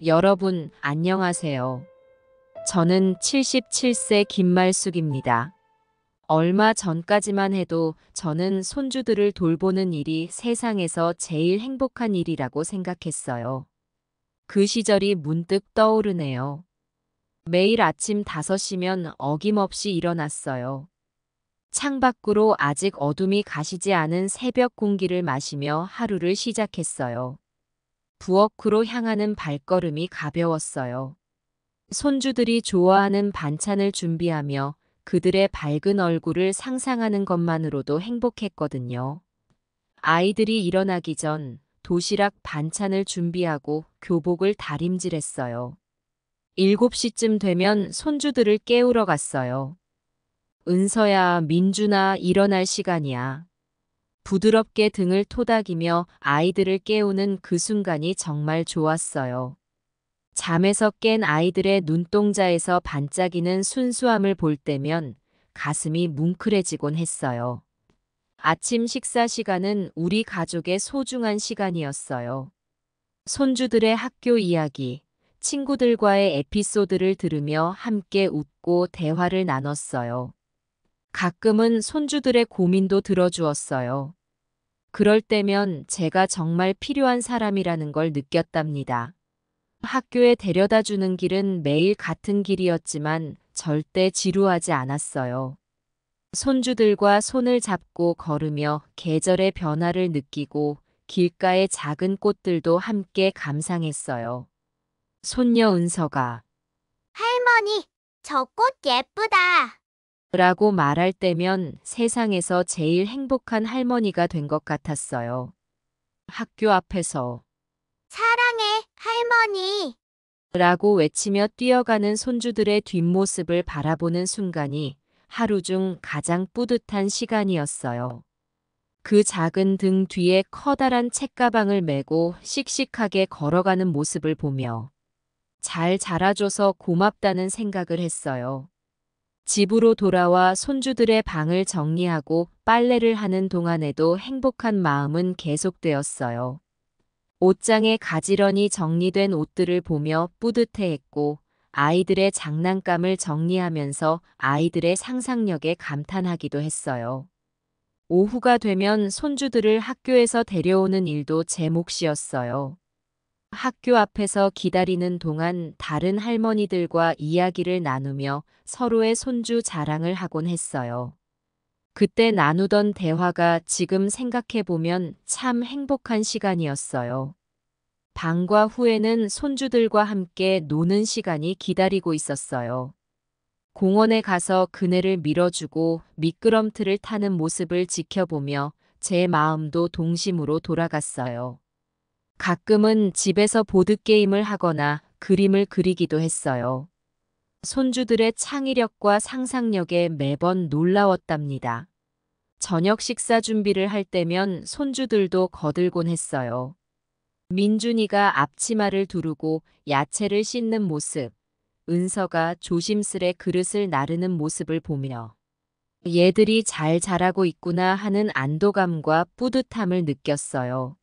여러분, 안녕하세요. 저는 77세 김말숙입니다. 얼마 전까지만 해도 저는 손주들을 돌보는 일이 세상에서 제일 행복한 일이라고 생각했어요. 그 시절이 문득 떠오르네요. 매일 아침 5시면 어김없이 일어났어요. 창밖으로 아직 어둠이 가시지 않은 새벽 공기를 마시며 하루를 시작했어요. 부엌으로 향하는 발걸음이 가벼웠어요. 손주들이 좋아하는 반찬을 준비하며 그들의 밝은 얼굴을 상상하는 것만으로도 행복했거든요. 아이들이 일어나기 전 도시락 반찬을 준비하고 교복을 다림질했어요. 7시쯤 되면 손주들을 깨우러 갔어요. 은서야, 민준아, 일어날 시간이야. 부드럽게 등을 토닥이며 아이들을 깨우는 그 순간이 정말 좋았어요. 잠에서 깬 아이들의 눈동자에서 반짝이는 순수함을 볼 때면 가슴이 뭉클해지곤 했어요. 아침 식사 시간은 우리 가족의 소중한 시간이었어요. 손주들의 학교 이야기, 친구들과의 에피소드를 들으며 함께 웃고 대화를 나눴어요. 가끔은 손주들의 고민도 들어주었어요. 그럴 때면 제가 정말 필요한 사람이라는 걸 느꼈답니다. 학교에 데려다 주는 길은 매일 같은 길이었지만 절대 지루하지 않았어요. 손주들과 손을 잡고 걸으며 계절의 변화를 느끼고 길가의 작은 꽃들도 함께 감상했어요. 손녀 은서가 할머니, 저 꽃 예쁘다. 라고 말할 때면 세상에서 제일 행복한 할머니가 된 것 같았어요. 학교 앞에서 사랑해, 할머니. 라고 외치며 뛰어가는 손주들의 뒷모습을 바라보는 순간이 하루 중 가장 뿌듯한 시간이었어요. 그 작은 등 뒤에 커다란 책가방을 메고 씩씩하게 걸어가는 모습을 보며 잘 자라줘서 고맙다는 생각을 했어요. 집으로 돌아와 손주들의 방을 정리하고 빨래를 하는 동안에도 행복한 마음은 계속되었어요. 옷장에 가지런히 정리된 옷들을 보며 뿌듯해했고 아이들의 장난감을 정리하면서 아이들의 상상력에 감탄하기도 했어요. 오후가 되면 손주들을 학교에서 데려오는 일도 제 몫이었어요. 학교 앞에서 기다리는 동안 다른 할머니들과 이야기를 나누며 서로의 손주 자랑을 하곤 했어요. 그때 나누던 대화가 지금 생각해보면 참 행복한 시간이었어요. 방과 후에는 손주들과 함께 노는 시간이 기다리고 있었어요. 공원에 가서 그네를 밀어주고 미끄럼틀을 타는 모습을 지켜보며 제 마음도 동심으로 돌아갔어요. 가끔은 집에서 보드게임을 하거나 그림을 그리기도 했어요. 손주들의 창의력과 상상력에 매번 놀라웠답니다. 저녁 식사 준비를 할 때면 손주들도 거들곤 했어요. 민준이가 앞치마를 두르고 야채를 씻는 모습, 은서가 조심스레 그릇을 나르는 모습을 보며 얘들이 잘 자라고 있구나 하는 안도감과 뿌듯함을 느꼈어요.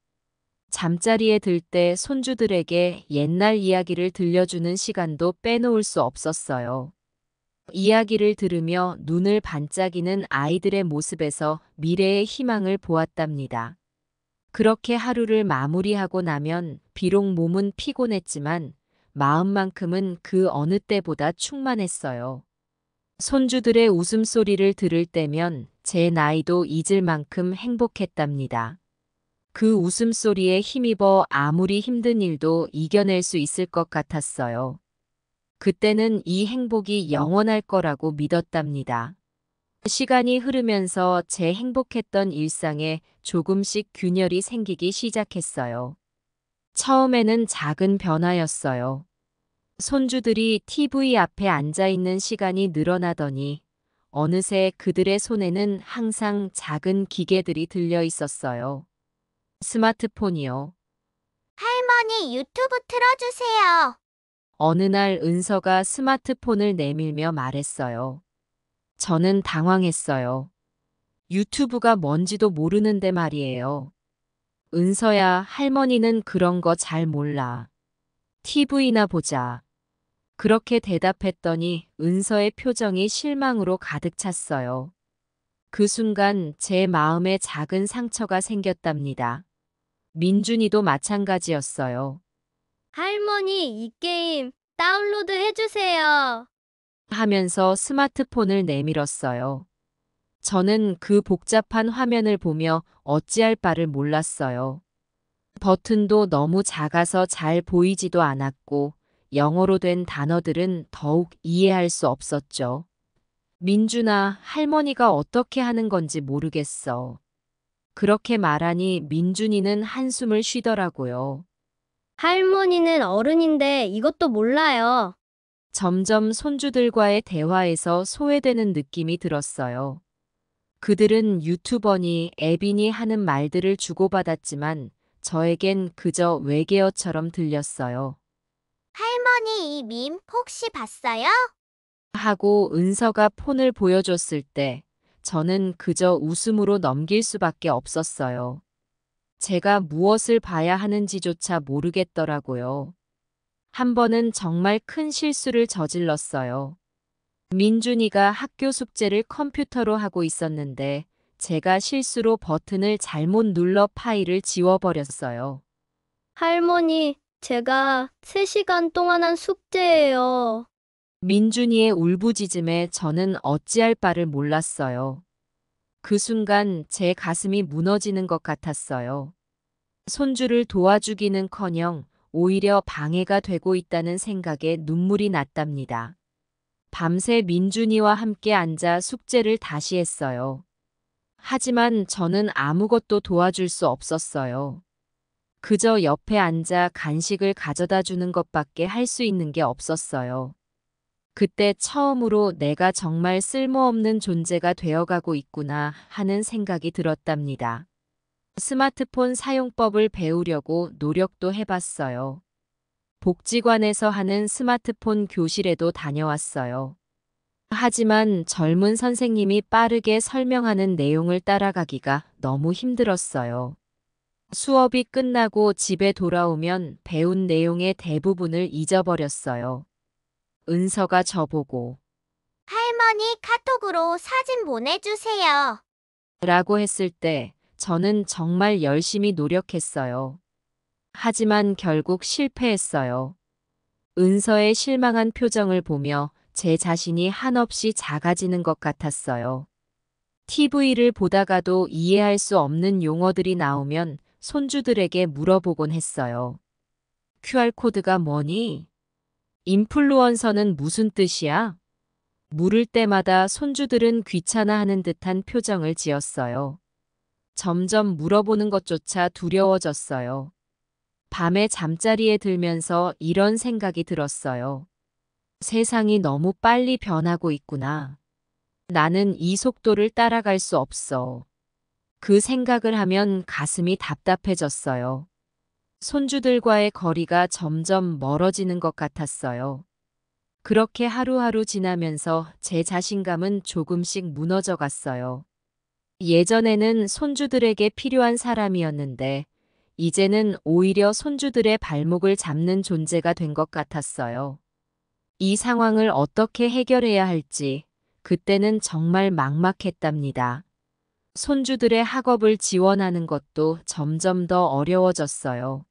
잠자리에 들 때 손주들에게 옛날 이야기를 들려주는 시간도 빼놓을 수 없었어요. 이야기를 들으며 눈을 반짝이는 아이들의 모습에서 미래의 희망을 보았답니다. 그렇게 하루를 마무리하고 나면 비록 몸은 피곤했지만 마음만큼은 그 어느 때보다 충만했어요. 손주들의 웃음소리를 들을 때면 제 나이도 잊을 만큼 행복했답니다. 그 웃음소리에 힘입어 아무리 힘든 일도 이겨낼 수 있을 것 같았어요. 그때는 이 행복이 영원할 거라고 믿었답니다. 시간이 흐르면서 제 행복했던 일상에 조금씩 균열이 생기기 시작했어요. 처음에는 작은 변화였어요. 손주들이 TV 앞에 앉아 있는 시간이 늘어나더니 어느새 그들의 손에는 항상 작은 기계들이 들려 있었어요. 스마트폰이요. 할머니, 유튜브 틀어주세요. 어느 날 은서가 스마트폰을 내밀며 말했어요. 저는 당황했어요. 유튜브가 뭔지도 모르는데 말이에요. 은서야, 할머니는 그런 거 잘 몰라. TV나 보자. 그렇게 대답했더니 은서의 표정이 실망으로 가득 찼어요. 그 순간 제 마음에 작은 상처가 생겼답니다. 민준이도 마찬가지였어요. 할머니, 이 게임 다운로드 해주세요. 하면서 스마트폰을 내밀었어요. 저는 그 복잡한 화면을 보며 어찌할 바를 몰랐어요. 버튼도 너무 작아서 잘 보이지도 않았고 영어로 된 단어들은 더욱 이해할 수 없었죠. 민준아, 할머니가 어떻게 하는 건지 모르겠어. 그렇게 말하니 민준이는 한숨을 쉬더라고요. 할머니는 어른인데 이것도 몰라요. 점점 손주들과의 대화에서 소외되는 느낌이 들었어요. 그들은 유튜버니 앱이니 하는 말들을 주고받았지만 저에겐 그저 외계어처럼 들렸어요. 할머니 이 밈 혹시 봤어요? 하고 은서가 폰을 보여줬을 때 저는 그저 웃음으로 넘길 수밖에 없었어요. 제가 무엇을 봐야 하는지조차 모르겠더라고요. 한 번은 정말 큰 실수를 저질렀어요. 민준이가 학교 숙제를 컴퓨터로 하고 있었는데 제가 실수로 버튼을 잘못 눌러 파일을 지워버렸어요. 할머니, 제가 3시간 동안 한 숙제예요. 민준이의 울부짖음에 저는 어찌할 바를 몰랐어요. 그 순간 제 가슴이 무너지는 것 같았어요. 손주를 도와주기는커녕 오히려 방해가 되고 있다는 생각에 눈물이 났답니다. 밤새 민준이와 함께 앉아 숙제를 다시 했어요. 하지만 저는 아무것도 도와줄 수 없었어요. 그저 옆에 앉아 간식을 가져다 주는 것밖에 할 수 있는 게 없었어요. 그때 처음으로 내가 정말 쓸모없는 존재가 되어가고 있구나 하는 생각이 들었답니다. 스마트폰 사용법을 배우려고 노력도 해봤어요. 복지관에서 하는 스마트폰 교실에도 다녀왔어요. 하지만 젊은 선생님이 빠르게 설명하는 내용을 따라가기가 너무 힘들었어요. 수업이 끝나고 집에 돌아오면 배운 내용의 대부분을 잊어버렸어요. 은서가 저보고 할머니 카톡으로 사진 보내주세요. 라고 했을 때 저는 정말 열심히 노력했어요. 하지만 결국 실패했어요. 은서의 실망한 표정을 보며 제 자신이 한없이 작아지는 것 같았어요. TV를 보다가도 이해할 수 없는 용어들이 나오면 손주들에게 물어보곤 했어요. QR코드가 뭐니? 인플루언서는 무슨 뜻이야? 물을 때마다 손주들은 귀찮아하는 듯한 표정을 지었어요. 점점 물어보는 것조차 두려워졌어요. 밤에 잠자리에 들면서 이런 생각이 들었어요. 세상이 너무 빨리 변하고 있구나. 나는 이 속도를 따라갈 수 없어. 그 생각을 하면 가슴이 답답해졌어요. 손주들과의 거리가 점점 멀어지는 것 같았어요. 그렇게 하루하루 지나면서 제 자신감은 조금씩 무너져 갔어요. 예전에는 손주들에게 필요한 사람이었는데 이제는 오히려 손주들의 발목을 잡는 존재가 된 것 같았어요. 이 상황을 어떻게 해결해야 할지 그때는 정말 막막했답니다. 손주들의 학업을 지원하는 것도 점점 더 어려워졌어요.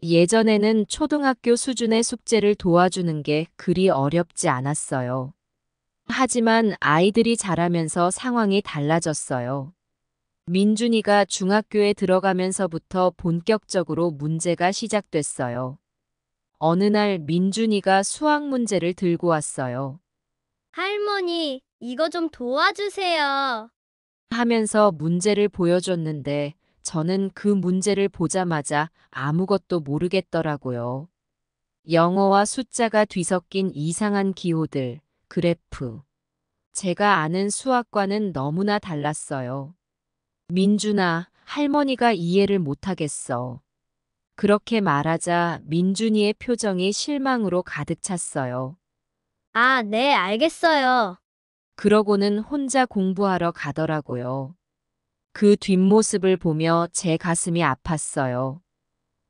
예전에는 초등학교 수준의 숙제를 도와주는 게 그리 어렵지 않았어요. 하지만 아이들이 자라면서 상황이 달라졌어요. 민준이가 중학교에 들어가면서부터 본격적으로 문제가 시작됐어요. 어느 날 민준이가 수학 문제를 들고 왔어요. 할머니, 이거 좀 도와주세요. 하면서 문제를 보여줬는데 저는 그 문제를 보자마자 아무것도 모르겠더라고요. 영어와 숫자가 뒤섞인 이상한 기호들, 그래프. 제가 아는 수학과는 너무나 달랐어요. 민준아, 할머니가 이해를 못하겠어. 그렇게 말하자 민준이의 표정이 실망으로 가득 찼어요. 아, 네, 알겠어요. 그러고는 혼자 공부하러 가더라고요. 그 뒷모습을 보며 제 가슴이 아팠어요.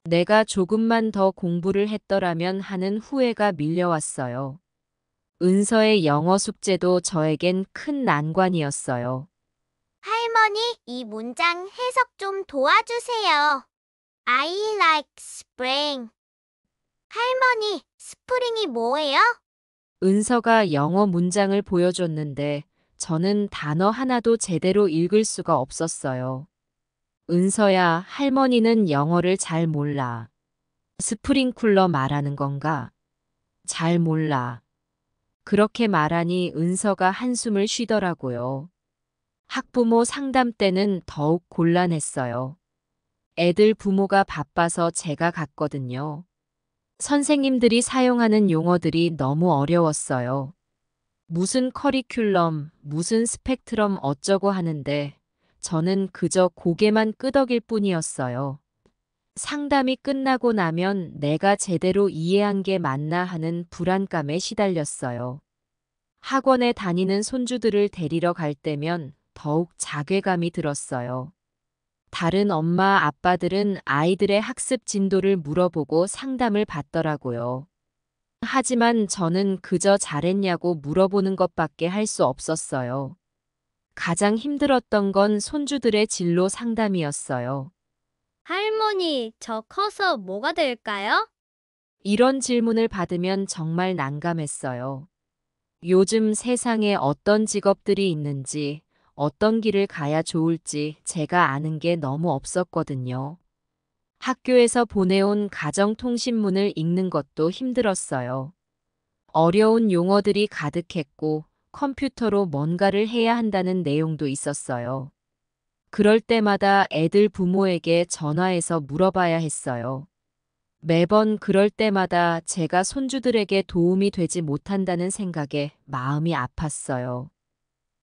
내가 조금만 더 공부를 했더라면 하는 후회가 밀려왔어요. 은서의 영어 숙제도 저에겐 큰 난관이었어요. 할머니, 이 문장 해석 좀 도와주세요. I like spring. 할머니, 스프링이 뭐예요? 은서가 영어 문장을 보여줬는데 저는 단어 하나도 제대로 읽을 수가 없었어요. 은서야, 할머니는 영어를 잘 몰라. 스프링쿨러 말하는 건가? 잘 몰라. 그렇게 말하니 은서가 한숨을 쉬더라고요. 학부모 상담 때는 더욱 곤란했어요. 애들 부모가 바빠서 제가 갔거든요. 선생님들이 사용하는 용어들이 너무 어려웠어요. 무슨 커리큘럼, 무슨 스펙트럼 어쩌고 하는데 저는 그저 고개만 끄덕일 뿐이었어요. 상담이 끝나고 나면 내가 제대로 이해한 게 맞나 하는 불안감에 시달렸어요. 학원에 다니는 손주들을 데리러 갈 때면 더욱 자괴감이 들었어요. 다른 엄마, 아빠들은 아이들의 학습 진도를 물어보고 상담을 받더라고요. 하지만 저는 그저 잘했냐고 물어보는 것밖에 할 수 없었어요. 가장 힘들었던 건 손주들의 진로 상담이었어요. 할머니, 저 커서 뭐가 될까요? 이런 질문을 받으면 정말 난감했어요. 요즘 세상에 어떤 직업들이 있는지, 어떤 길을 가야 좋을지 제가 아는 게 너무 없었거든요. 학교에서 보내온 가정통신문을 읽는 것도 힘들었어요. 어려운 용어들이 가득했고 컴퓨터로 뭔가를 해야 한다는 내용도 있었어요. 그럴 때마다 애들 부모에게 전화해서 물어봐야 했어요. 매번 그럴 때마다 제가 손주들에게 도움이 되지 못한다는 생각에 마음이 아팠어요.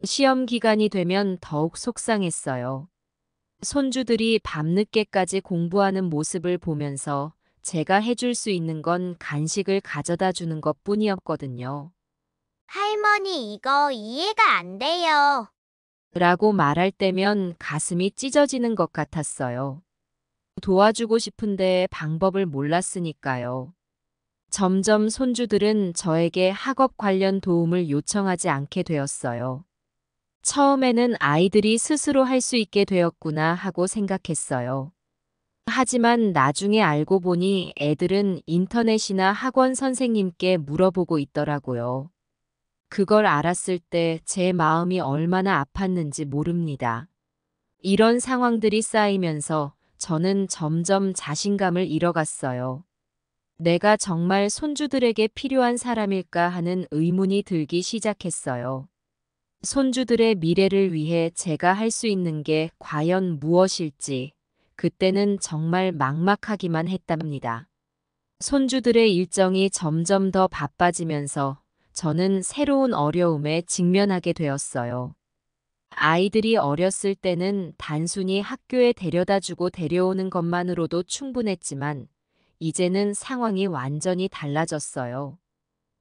시험 기간이 되면 더욱 속상했어요. 손주들이 밤늦게까지 공부하는 모습을 보면서 제가 해줄 수 있는 건 간식을 가져다 주는 것 뿐이었거든요. 할머니, 이거 이해가 안 돼요. 라고 말할 때면 가슴이 찢어지는 것 같았어요. 도와주고 싶은데 방법을 몰랐으니까요. 점점 손주들은 저에게 학업 관련 도움을 요청하지 않게 되었어요. 처음에는 아이들이 스스로 할 수 있게 되었구나 하고 생각했어요. 하지만 나중에 알고 보니 애들은 인터넷이나 학원 선생님께 물어보고 있더라고요. 그걸 알았을 때 제 마음이 얼마나 아팠는지 모릅니다. 이런 상황들이 쌓이면서 저는 점점 자신감을 잃어갔어요. 내가 정말 손주들에게 필요한 사람일까 하는 의문이 들기 시작했어요. 손주들의 미래를 위해 제가 할 수 있는 게 과연 무엇일지 그때는 정말 막막하기만 했답니다. 손주들의 일정이 점점 더 바빠지면서 저는 새로운 어려움에 직면하게 되었어요. 아이들이 어렸을 때는 단순히 학교에 데려다주고 데려오는 것만으로도 충분했지만 이제는 상황이 완전히 달라졌어요.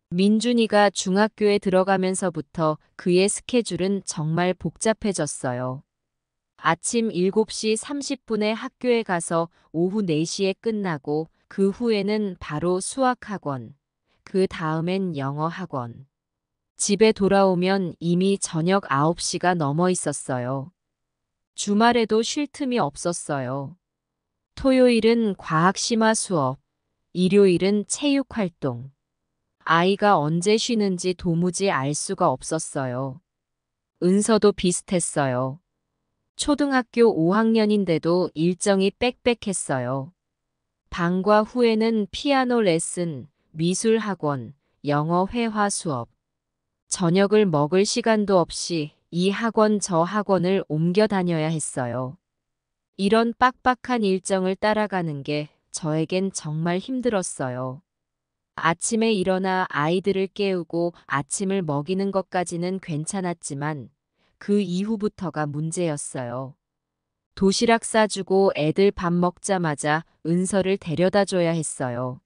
민준이가 중학교에 들어가면서부터 그의 스케줄은 정말 복잡해졌어요. 아침 7시 30분에 학교에 가서 오후 4시에 끝나고 그 후에는 바로 수학학원, 그 다음엔 영어학원. 집에 돌아오면 이미 저녁 9시가 넘어 있었어요. 주말에도 쉴 틈이 없었어요. 토요일은 과학 심화 수업, 일요일은 체육 활동. 아이가 언제 쉬는지 도무지 알 수가 없었어요. 은서도 비슷했어요. 초등학교 5학년인데도 일정이 빽빽했어요. 방과 후에는 피아노 레슨, 미술 학원, 영어 회화 수업. 저녁을 먹을 시간도 없이 이 학원 저 학원을 옮겨 다녀야 했어요. 이런 빡빡한 일정을 따라가는 게 저에겐 정말 힘들었어요. 아침에 일어나 아이들을 깨우고 아침을 먹이는 것까지는 괜찮았지만 그 이후부터가 문제였어요. 도시락 싸주고 애들 밥 먹자마자 은서를 데려다 줘야 했어요.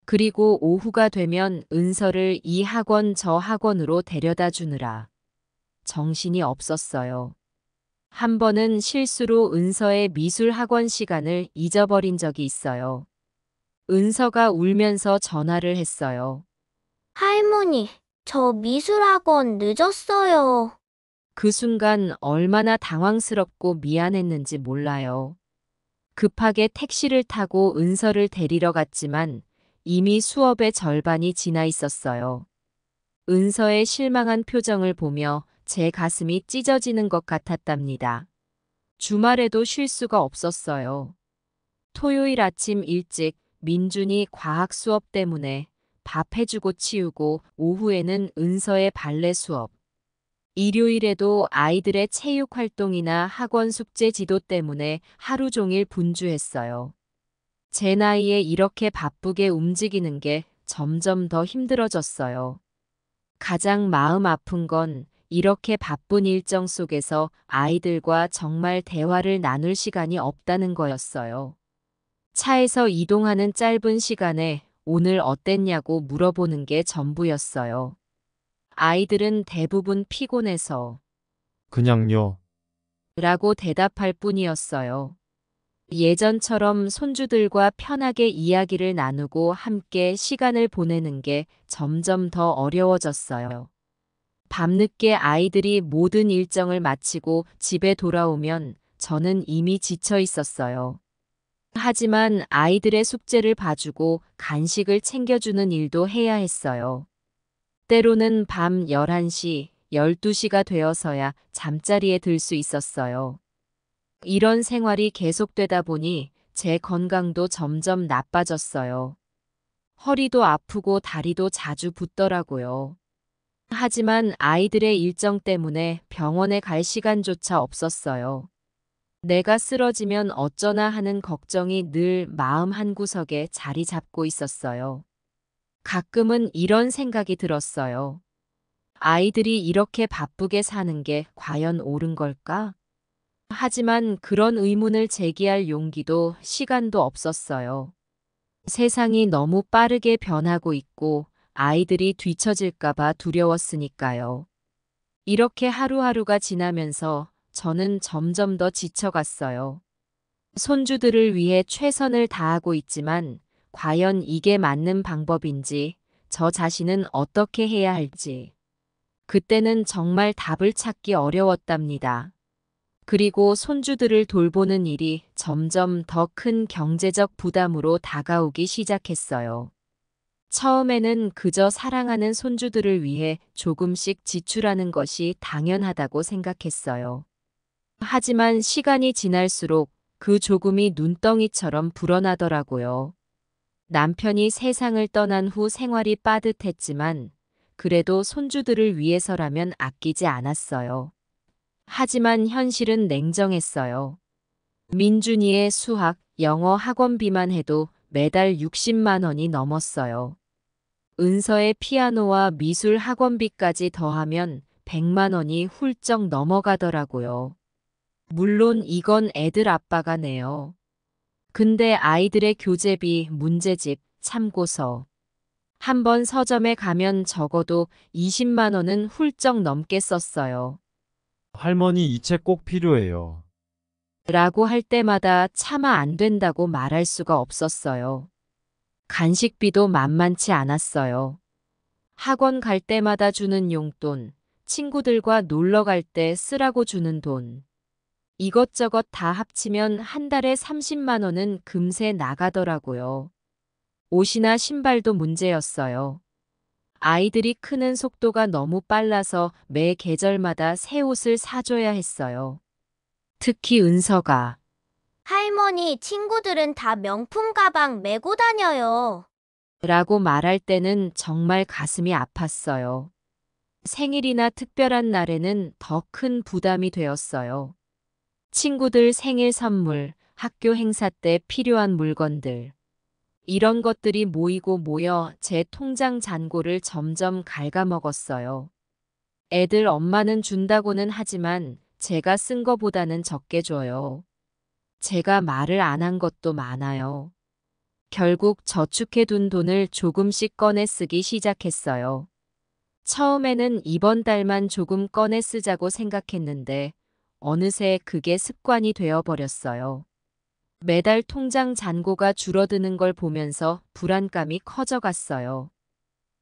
그리고 오후가 되면 은서를 이 학원 저 학원으로 데려다 주느라 정신이 없었어요. 한 번은 실수로 은서의 미술 학원 시간을 잊어버린 적이 있어요. 은서가 울면서 전화를 했어요. 할머니, 저 미술학원 늦었어요. 그 순간 얼마나 당황스럽고 미안했는지 몰라요. 급하게 택시를 타고 은서를 데리러 갔지만 이미 수업의 절반이 지나 있었어요. 은서의 실망한 표정을 보며 제 가슴이 찢어지는 것 같았답니다. 주말에도 쉴 수가 없었어요. 토요일 아침 일찍 민준이 과학 수업 때문에 밥 해주고 치우고 오후에는 은서의 발레 수업. 일요일에도 아이들의 체육 활동이나 학원 숙제 지도 때문에 하루 종일 분주했어요. 제 나이에 이렇게 바쁘게 움직이는 게 점점 더 힘들어졌어요. 가장 마음 아픈 건 이렇게 바쁜 일정 속에서 아이들과 정말 대화를 나눌 시간이 없다는 거였어요. 차에서 이동하는 짧은 시간에 오늘 어땠냐고 물어보는 게 전부였어요. 아이들은 대부분 피곤해서 그냥요. 라고 대답할 뿐이었어요. 예전처럼 손주들과 편하게 이야기를 나누고 함께 시간을 보내는 게 점점 더 어려워졌어요. 밤늦게 아이들이 모든 일정을 마치고 집에 돌아오면 저는 이미 지쳐 있었어요. 하지만 아이들의 숙제를 봐주고 간식을 챙겨주는 일도 해야 했어요. 때로는 밤 11시, 12시가 되어서야 잠자리에 들 수 있었어요. 이런 생활이 계속되다 보니 제 건강도 점점 나빠졌어요. 허리도 아프고 다리도 자주 붓더라고요. 하지만 아이들의 일정 때문에 병원에 갈 시간조차 없었어요. 내가 쓰러지면 어쩌나 하는 걱정이 늘 마음 한구석에 자리 잡고 있었어요. 가끔은 이런 생각이 들었어요. 아이들이 이렇게 바쁘게 사는 게 과연 옳은 걸까? 하지만 그런 의문을 제기할 용기도 시간도 없었어요. 세상이 너무 빠르게 변하고 있고 아이들이 뒤처질까봐 두려웠으니까요. 이렇게 하루하루가 지나면서 저는 점점 더 지쳐갔어요. 손주들을 위해 최선을 다하고 있지만 과연 이게 맞는 방법인지, 저 자신은 어떻게 해야 할지. 그때는 정말 답을 찾기 어려웠답니다. 그리고 손주들을 돌보는 일이 점점 더 큰 경제적 부담으로 다가오기 시작했어요. 처음에는 그저 사랑하는 손주들을 위해 조금씩 지출하는 것이 당연하다고 생각했어요. 하지만 시간이 지날수록 그 조금이 눈덩이처럼 불어나더라고요. 남편이 세상을 떠난 후 생활이 빠듯했지만 그래도 손주들을 위해서라면 아끼지 않았어요. 하지만 현실은 냉정했어요. 민준이의 수학, 영어 학원비만 해도 매달 60만 원이 넘었어요. 은서의 피아노와 미술 학원비까지 더하면 100만 원이 훌쩍 넘어가더라고요. 물론 이건 애들 아빠가 내요. 근데 아이들의 교재비, 문제집, 참고서. 한 번 서점에 가면 적어도 20만 원은 훌쩍 넘게 썼어요. 할머니 이 책 꼭 필요해요. 라고 할 때마다 차마 안 된다고 말할 수가 없었어요. 간식비도 만만치 않았어요. 학원 갈 때마다 주는 용돈, 친구들과 놀러 갈 때 쓰라고 주는 돈. 이것저것 다 합치면 한 달에 30만 원은 금세 나가더라고요. 옷이나 신발도 문제였어요. 아이들이 크는 속도가 너무 빨라서 매 계절마다 새 옷을 사줘야 했어요. 특히 은서가 할머니, 친구들은 다 명품 가방 메고 다녀요. 라고 말할 때는 정말 가슴이 아팠어요. 생일이나 특별한 날에는 더 큰 부담이 되었어요. 친구들 생일 선물, 학교 행사 때 필요한 물건들. 이런 것들이 모이고 모여 제 통장 잔고를 점점 갉아먹었어요. 애들 엄마는 준다고는 하지만 제가 쓴 거보다는 적게 줘요. 제가 말을 안 한 것도 많아요. 결국 저축해둔 돈을 조금씩 꺼내 쓰기 시작했어요. 처음에는 이번 달만 조금 꺼내 쓰자고 생각했는데 어느새 그게 습관이 되어버렸어요. 매달 통장 잔고가 줄어드는 걸 보면서 불안감이 커져갔어요.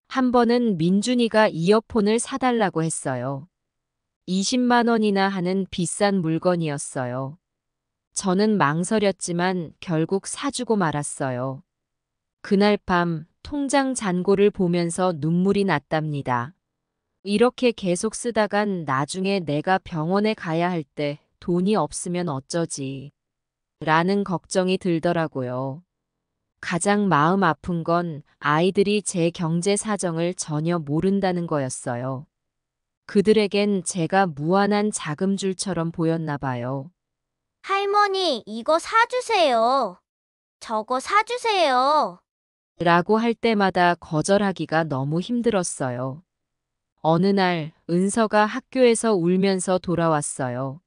한 번은 민준이가 이어폰을 사달라고 했어요. 20만 원이나 하는 비싼 물건이었어요. 저는 망설였지만 결국 사주고 말았어요. 그날 밤 통장 잔고를 보면서 눈물이 났답니다. 이렇게 계속 쓰다간 나중에 내가 병원에 가야 할 때 돈이 없으면 어쩌지? 라는 걱정이 들더라고요. 가장 마음 아픈 건 아이들이 제 경제 사정을 전혀 모른다는 거였어요. 그들에겐 제가 무한한 자금줄처럼 보였나 봐요. 할머니, 이거 사주세요. 저거 사주세요. 라고 할 때마다 거절하기가 너무 힘들었어요. 어느 날 은서가 학교에서 울면서 돌아왔어요.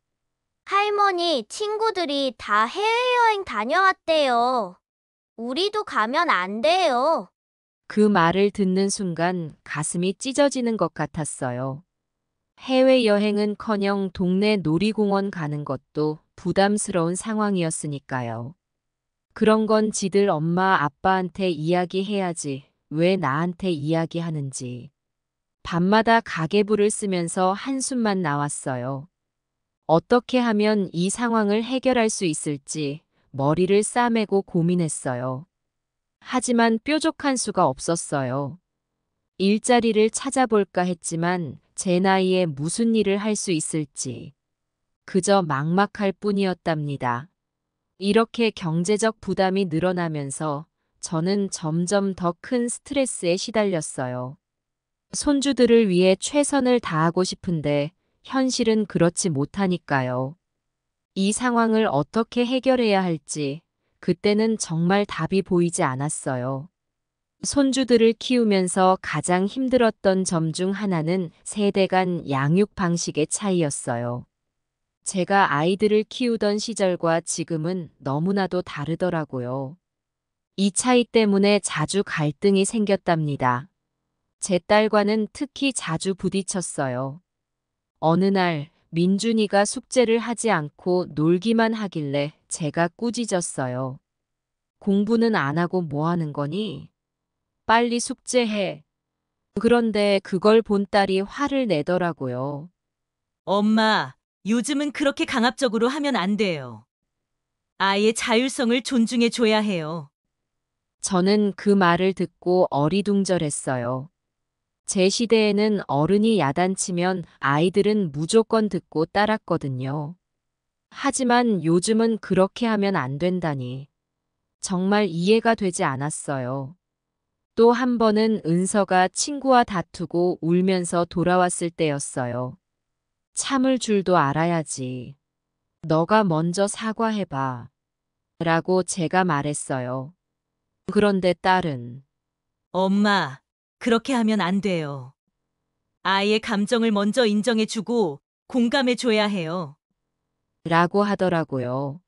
할머니, 친구들이 다 해외여행 다녀왔대요. 우리도 가면 안 돼요. 그 말을 듣는 순간 가슴이 찢어지는 것 같았어요. 해외여행은커녕 동네 놀이공원 가는 것도 부담스러운 상황이었으니까요. 그런 건 지들 엄마 아빠한테 이야기해야지 왜 나한테 이야기하는지. 밤마다 가계부를 쓰면서 한숨만 나왔어요. 어떻게 하면 이 상황을 해결할 수 있을지 머리를 싸매고 고민했어요. 하지만 뾰족한 수가 없었어요. 일자리를 찾아볼까 했지만 제 나이에 무슨 일을 할 수 있을지 그저 막막할 뿐이었답니다. 이렇게 경제적 부담이 늘어나면서 저는 점점 더 큰 스트레스에 시달렸어요. 손주들을 위해 최선을 다하고 싶은데 현실은 그렇지 못하니까요. 이 상황을 어떻게 해결해야 할지 그때는 정말 답이 보이지 않았어요. 손주들을 키우면서 가장 힘들었던 점 중 하나는 세대 간 양육 방식의 차이였어요. 제가 아이들을 키우던 시절과 지금은 너무나도 다르더라고요. 이 차이 때문에 자주 갈등이 생겼답니다. 제 딸과는 특히 자주 부딪혔어요. 어느 날 민준이가 숙제를 하지 않고 놀기만 하길래 제가 꾸짖었어요. 공부는 안 하고 뭐 하는 거니? 빨리 숙제해. 그런데 그걸 본 딸이 화를 내더라고요. 엄마, 요즘은 그렇게 강압적으로 하면 안 돼요. 아이의 자율성을 존중해 줘야 해요. 저는 그 말을 듣고 어리둥절했어요. 제 시대에는 어른이 야단치면 아이들은 무조건 듣고 따랐거든요. 하지만 요즘은 그렇게 하면 안 된다니. 정말 이해가 되지 않았어요. 또 한 번은 은서가 친구와 다투고 울면서 돌아왔을 때였어요. 참을 줄도 알아야지. 너가 먼저 사과해봐. 라고 제가 말했어요. 그런데 딸은 엄마, 그렇게 하면 안 돼요. 아이의 감정을 먼저 인정해 주고 공감해 줘야 해요. 라고 하더라고요.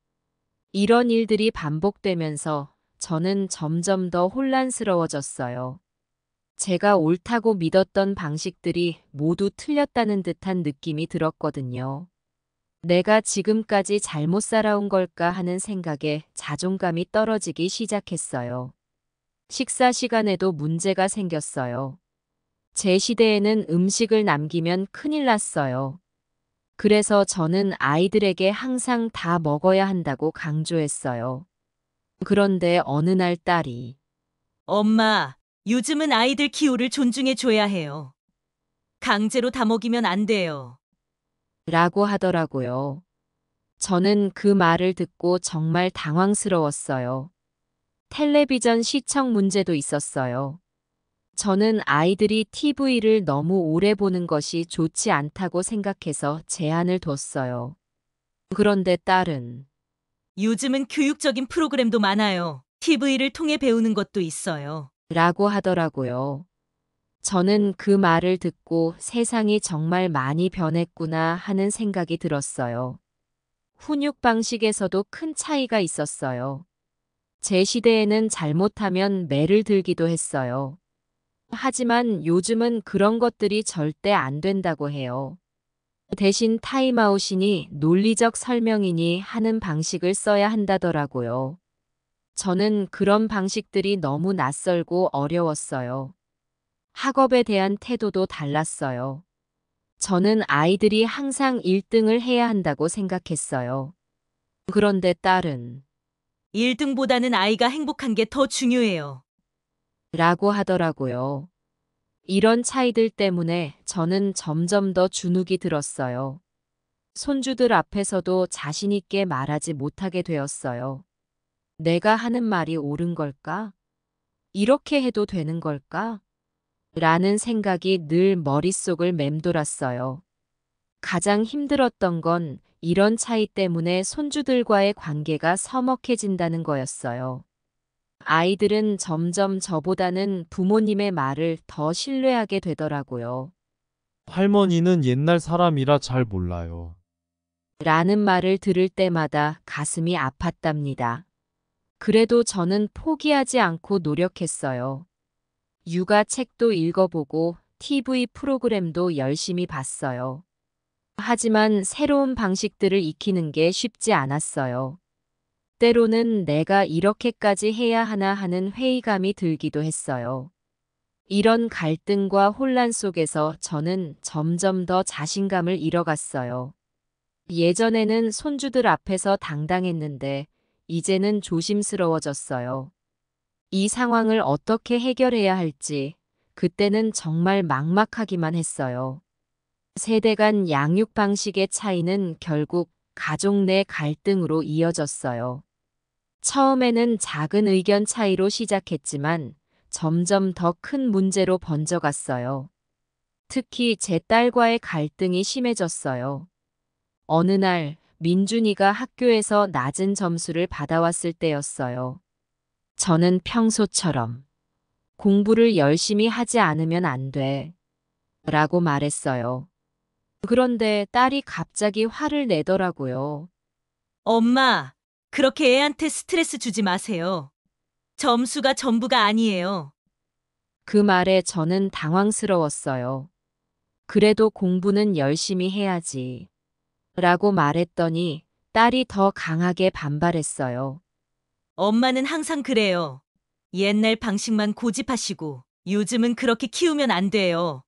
이런 일들이 반복되면서 저는 점점 더 혼란스러워졌어요. 제가 옳다고 믿었던 방식들이 모두 틀렸다는 듯한 느낌이 들었거든요. 내가 지금까지 잘못 살아온 걸까 하는 생각에 자존감이 떨어지기 시작했어요. 식사 시간에도 문제가 생겼어요. 제 시대에는 음식을 남기면 큰일 났어요. 그래서 저는 아이들에게 항상 다 먹어야 한다고 강조했어요. 그런데 어느 날 딸이 엄마, 요즘은 아이들 기호를 존중해 줘야 해요. 강제로 다 먹이면 안 돼요. 라고 하더라고요. 저는 그 말을 듣고 정말 당황스러웠어요. 텔레비전 시청 문제도 있었어요. 저는 아이들이 TV를 너무 오래 보는 것이 좋지 않다고 생각해서 제한을 뒀어요. 그런데 딸은 요즘은 교육적인 프로그램도 많아요. TV를 통해 배우는 것도 있어요. 라고 하더라고요. 저는 그 말을 듣고 세상이 정말 많이 변했구나 하는 생각이 들었어요. 훈육 방식에서도 큰 차이가 있었어요. 제 시대에는 잘못하면 매를 들기도 했어요. 하지만 요즘은 그런 것들이 절대 안 된다고 해요. 대신 타임아웃이니 논리적 설명이니 하는 방식을 써야 한다더라고요. 저는 그런 방식들이 너무 낯설고 어려웠어요. 학업에 대한 태도도 달랐어요. 저는 아이들이 항상 1등을 해야 한다고 생각했어요. 그런데 딸은 1등보다는 아이가 행복한 게 더 중요해요. 라고 하더라고요. 이런 차이들 때문에 저는 점점 더 주눅이 들었어요. 손주들 앞에서도 자신 있게 말하지 못하게 되었어요. 내가 하는 말이 옳은 걸까? 이렇게 해도 되는 걸까? 라는 생각이 늘 머릿속을 맴돌았어요. 가장 힘들었던 건 이런 차이 때문에 손주들과의 관계가 서먹해진다는 거였어요. 아이들은 점점 저보다는 부모님의 말을 더 신뢰하게 되더라고요. 할머니는 옛날 사람이라 잘 몰라요. 라는 말을 들을 때마다 가슴이 아팠답니다. 그래도 저는 포기하지 않고 노력했어요. 육아 책도 읽어보고 TV 프로그램도 열심히 봤어요. 하지만 새로운 방식들을 익히는 게 쉽지 않았어요. 때로는 내가 이렇게까지 해야 하나 하는 회의감이 들기도 했어요. 이런 갈등과 혼란 속에서 저는 점점 더 자신감을 잃어갔어요. 예전에는 손주들 앞에서 당당했는데 이제는 조심스러워졌어요. 이 상황을 어떻게 해결해야 할지 그때는 정말 막막하기만 했어요. 세대 간 양육 방식의 차이는 결국 가족 내 갈등으로 이어졌어요. 처음에는 작은 의견 차이로 시작했지만 점점 더 큰 문제로 번져갔어요. 특히 제 딸과의 갈등이 심해졌어요. 어느 날 민준이가 학교에서 낮은 점수를 받아왔을 때였어요. 저는 평소처럼 공부를 열심히 하지 않으면 안 돼. 라고 말했어요. 그런데 딸이 갑자기 화를 내더라고요. 엄마, 그렇게 애한테 스트레스 주지 마세요. 점수가 전부가 아니에요. 그 말에 저는 당황스러웠어요. 그래도 공부는 열심히 해야지. 라고 말했더니 딸이 더 강하게 반발했어요. 엄마는 항상 그래요. 옛날 방식만 고집하시고 요즘은 그렇게 키우면 안 돼요.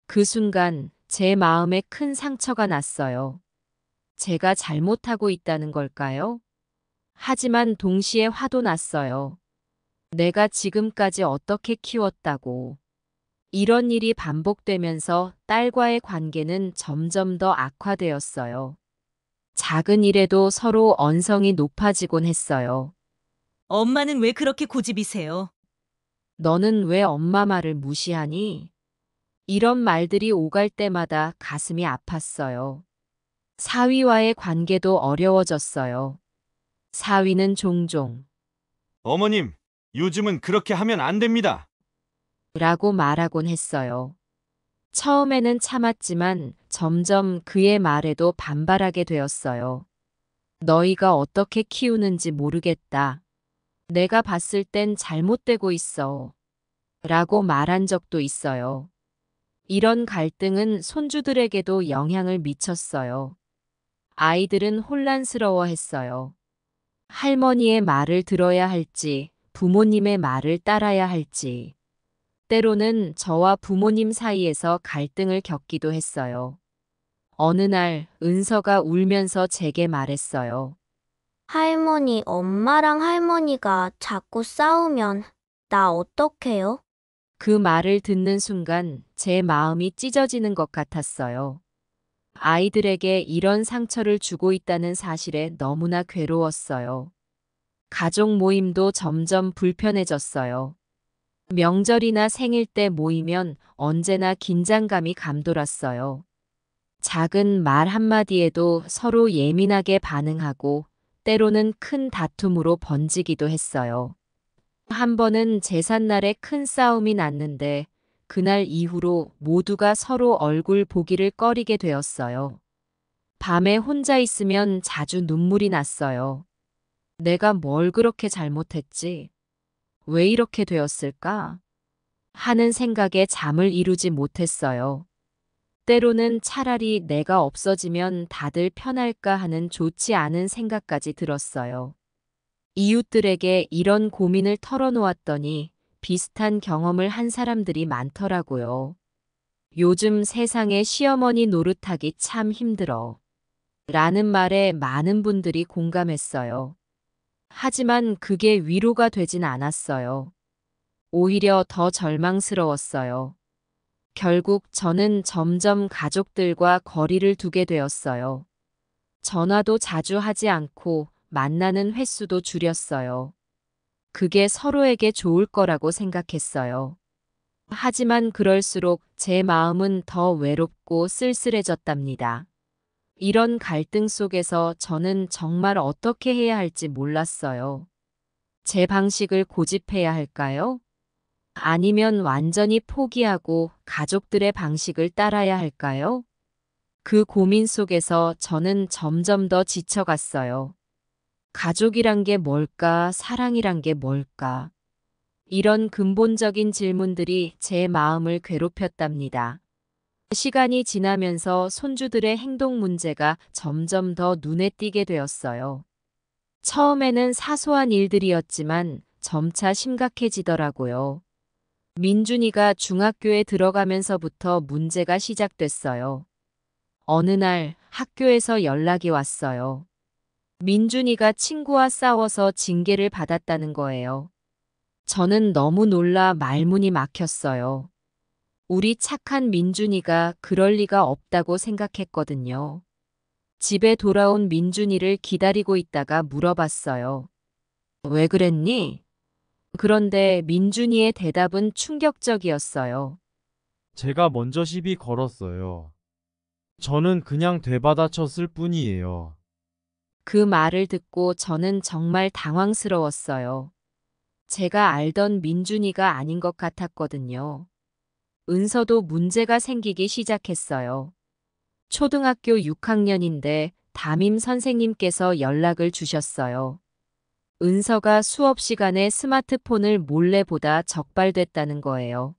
그 순간 제 마음에 큰 상처가 났어요. 제가 잘못하고 있다는 걸까요? 하지만 동시에 화도 났어요. 내가 지금까지 어떻게 키웠다고. 이런 일이 반복되면서 딸과의 관계는 점점 더 악화되었어요. 작은 일에도 서로 언성이 높아지곤 했어요. 엄마는 왜 그렇게 고집이세요? 너는 왜 엄마 말을 무시하니? 이런 말들이 오갈 때마다 가슴이 아팠어요. 사위와의 관계도 어려워졌어요. 사위는 종종 어머님, 요즘은 그렇게 하면 안 됩니다. 라고 말하곤 했어요. 처음에는 참았지만 점점 그의 말에도 반발하게 되었어요. 너희가 어떻게 키우는지 모르겠다. 내가 봤을 땐 잘못되고 있어. 라고 말한 적도 있어요. 이런 갈등은 손주들에게도 영향을 미쳤어요. 아이들은 혼란스러워했어요. 할머니의 말을 들어야 할지, 부모님의 말을 따라야 할지. 때로는 저와 부모님 사이에서 갈등을 겪기도 했어요. 어느 날 은서가 울면서 제게 말했어요. 할머니, 엄마랑 할머니가 자꾸 싸우면 나 어떡해요? 그 말을 듣는 순간 제 마음이 찢어지는 것 같았어요. 아이들에게 이런 상처를 주고 있다는 사실에 너무나 괴로웠어요. 가족 모임도 점점 불편해졌어요. 명절이나 생일 때 모이면 언제나 긴장감이 감돌았어요. 작은 말 한마디에도 서로 예민하게 반응하고 때로는 큰 다툼으로 번지기도 했어요. 한 번은 제삿날에 큰 싸움이 났는데 그날 이후로 모두가 서로 얼굴 보기를 꺼리게 되었어요. 밤에 혼자 있으면 자주 눈물이 났어요. 내가 뭘 그렇게 잘못했지? 왜 이렇게 되었을까? 하는 생각에 잠을 이루지 못했어요. 때로는 차라리 내가 없어지면 다들 편할까 하는 좋지 않은 생각까지 들었어요. 이웃들에게 이런 고민을 털어놓았더니 비슷한 경험을 한 사람들이 많더라고요. 요즘 세상에 시어머니 노릇하기 참 힘들어. 라는 말에 많은 분들이 공감했어요. 하지만 그게 위로가 되진 않았어요. 오히려 더 절망스러웠어요. 결국 저는 점점 가족들과 거리를 두게 되었어요. 전화도 자주 하지 않고 만나는 횟수도 줄였어요. 그게 서로에게 좋을 거라고 생각했어요. 하지만 그럴수록 제 마음은 더 외롭고 쓸쓸해졌답니다. 이런 갈등 속에서 저는 정말 어떻게 해야 할지 몰랐어요. 제 방식을 고집해야 할까요? 아니면 완전히 포기하고 가족들의 방식을 따라야 할까요? 그 고민 속에서 저는 점점 더 지쳐갔어요. 가족이란 게 뭘까? 사랑이란 게 뭘까? 이런 근본적인 질문들이 제 마음을 괴롭혔답니다. 시간이 지나면서 손주들의 행동 문제가 점점 더 눈에 띄게 되었어요. 처음에는 사소한 일들이었지만 점차 심각해지더라고요. 민준이가 중학교에 들어가면서부터 문제가 시작됐어요. 어느 날 학교에서 연락이 왔어요. 민준이가 친구와 싸워서 징계를 받았다는 거예요. 저는 너무 놀라 말문이 막혔어요. 우리 착한 민준이가 그럴 리가 없다고 생각했거든요. 집에 돌아온 민준이를 기다리고 있다가 물어봤어요. 왜 그랬니? 그런데 민준이의 대답은 충격적이었어요. 제가 먼저 시비 걸었어요. 저는 그냥 되받아쳤을 뿐이에요. 그 말을 듣고 저는 정말 당황스러웠어요. 제가 알던 민준이가 아닌 것 같았거든요. 은서도 문제가 생기기 시작했어요. 초등학교 6학년인데 담임 선생님께서 연락을 주셨어요. 은서가 수업 시간에 스마트폰을 몰래 보다 적발됐다는 거예요.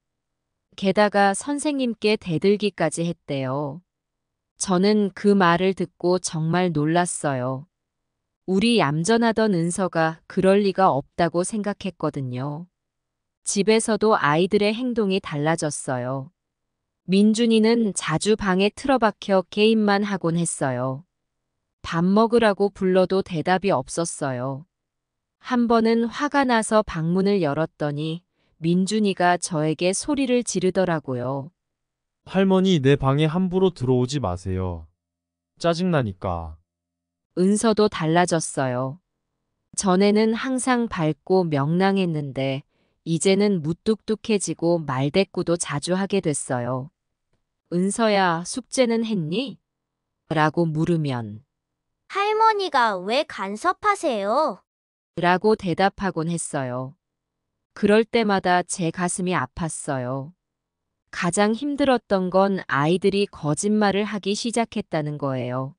게다가 선생님께 대들기까지 했대요. 저는 그 말을 듣고 정말 놀랐어요. 우리 얌전하던 은서가 그럴 리가 없다고 생각했거든요. 집에서도 아이들의 행동이 달라졌어요. 민준이는 자주 방에 틀어박혀 게임만 하곤 했어요. 밥 먹으라고 불러도 대답이 없었어요. 한 번은 화가 나서 방문을 열었더니 민준이가 저에게 소리를 지르더라고요. 할머니, 내 방에 함부로 들어오지 마세요. 짜증나니까. 은서도 달라졌어요. 전에는 항상 밝고 명랑했는데 이제는 무뚝뚝해지고 말대꾸도 자주 하게 됐어요. 은서야, 숙제는 했니? 라고 물으면 할머니가 왜 간섭하세요? 라고 대답하곤 했어요. 그럴 때마다 제 가슴이 아팠어요. 가장 힘들었던 건 아이들이 거짓말을 하기 시작했다는 거예요.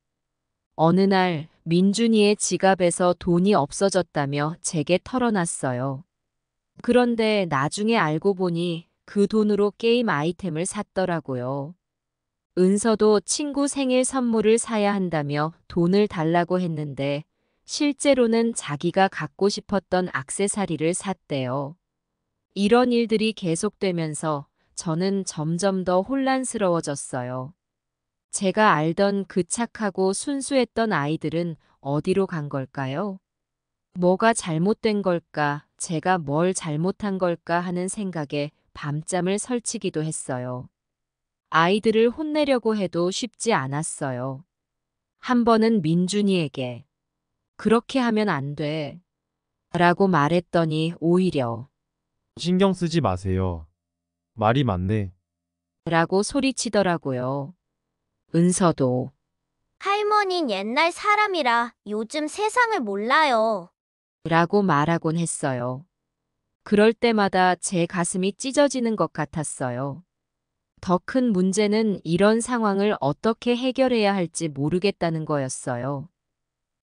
어느 날 민준이의 지갑에서 돈이 없어졌다며 제게 털어놨어요. 그런데 나중에 알고 보니 그 돈으로 게임 아이템을 샀더라고요. 은서도 친구 생일 선물을 사야 한다며 돈을 달라고 했는데 실제로는 자기가 갖고 싶었던 액세서리를 샀대요. 이런 일들이 계속되면서 저는 점점 더 혼란스러워졌어요. 제가 알던 그 착하고 순수했던 아이들은 어디로 간 걸까요? 뭐가 잘못된 걸까? 제가 뭘 잘못한 걸까 하는 생각에 밤잠을 설치기도 했어요. 아이들을 혼내려고 해도 쉽지 않았어요. 한 번은 민준이에게 그렇게 하면 안 돼. 라고 말했더니 오히려 신경 쓰지 마세요. 말이 많네. 라고 소리치더라고요. 은서도 할머닌 옛날 사람이라 요즘 세상을 몰라요. 라고 말하곤 했어요. 그럴 때마다 제 가슴이 찢어지는 것 같았어요. 더 큰 문제는 이런 상황을 어떻게 해결해야 할지 모르겠다는 거였어요.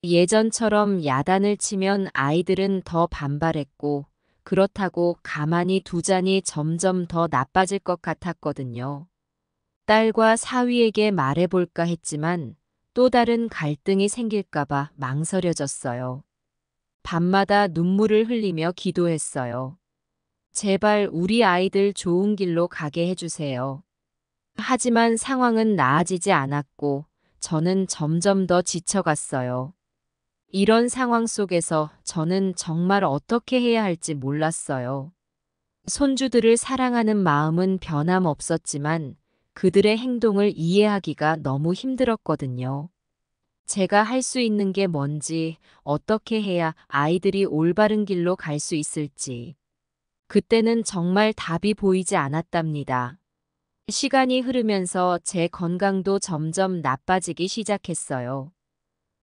예전처럼 야단을 치면 아이들은 더 반발했고 그렇다고 가만히 두자니 점점 더 나빠질 것 같았거든요. 딸과 사위에게 말해볼까 했지만 또 다른 갈등이 생길까봐 망설여졌어요. 밤마다 눈물을 흘리며 기도했어요. 제발 우리 아이들 좋은 길로 가게 해주세요. 하지만 상황은 나아지지 않았고 저는 점점 더 지쳐갔어요. 이런 상황 속에서 저는 정말 어떻게 해야 할지 몰랐어요. 손주들을 사랑하는 마음은 변함없었지만 그들의 행동을 이해하기가 너무 힘들었거든요. 제가 할 수 있는 게 뭔지, 어떻게 해야 아이들이 올바른 길로 갈 수 있을지. 그때는 정말 답이 보이지 않았답니다. 시간이 흐르면서 제 건강도 점점 나빠지기 시작했어요.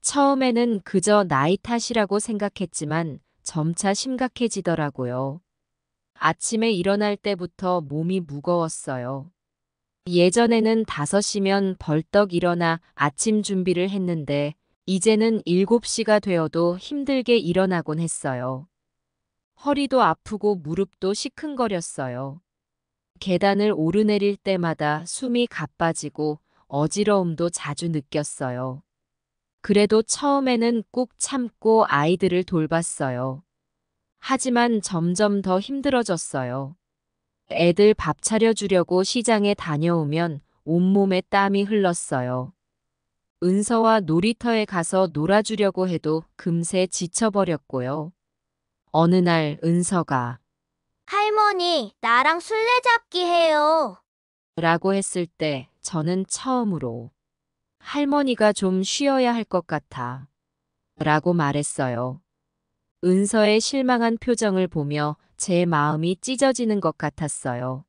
처음에는 그저 나이 탓이라고 생각했지만 점차 심각해지더라고요. 아침에 일어날 때부터 몸이 무거웠어요. 예전에는 5시면 벌떡 일어나 아침 준비를 했는데 이제는 7시가 되어도 힘들게 일어나곤 했어요. 허리도 아프고 무릎도 시큰거렸어요. 계단을 오르내릴 때마다 숨이 가빠지고 어지러움도 자주 느꼈어요. 그래도 처음에는 꾹 참고 아이들을 돌봤어요. 하지만 점점 더 힘들어졌어요. 애들 밥 차려주려고 시장에 다녀오면 온몸에 땀이 흘렀어요. 은서와 놀이터에 가서 놀아주려고 해도 금세 지쳐버렸고요. 어느 날 은서가 할머니, 나랑 술래잡기 해요. 라고 했을 때 저는 처음으로 할머니가 좀 쉬어야 할 것 같아 라고 말했어요. 은서의 실망한 표정을 보며 제 마음이 찢어지는 것 같았어요.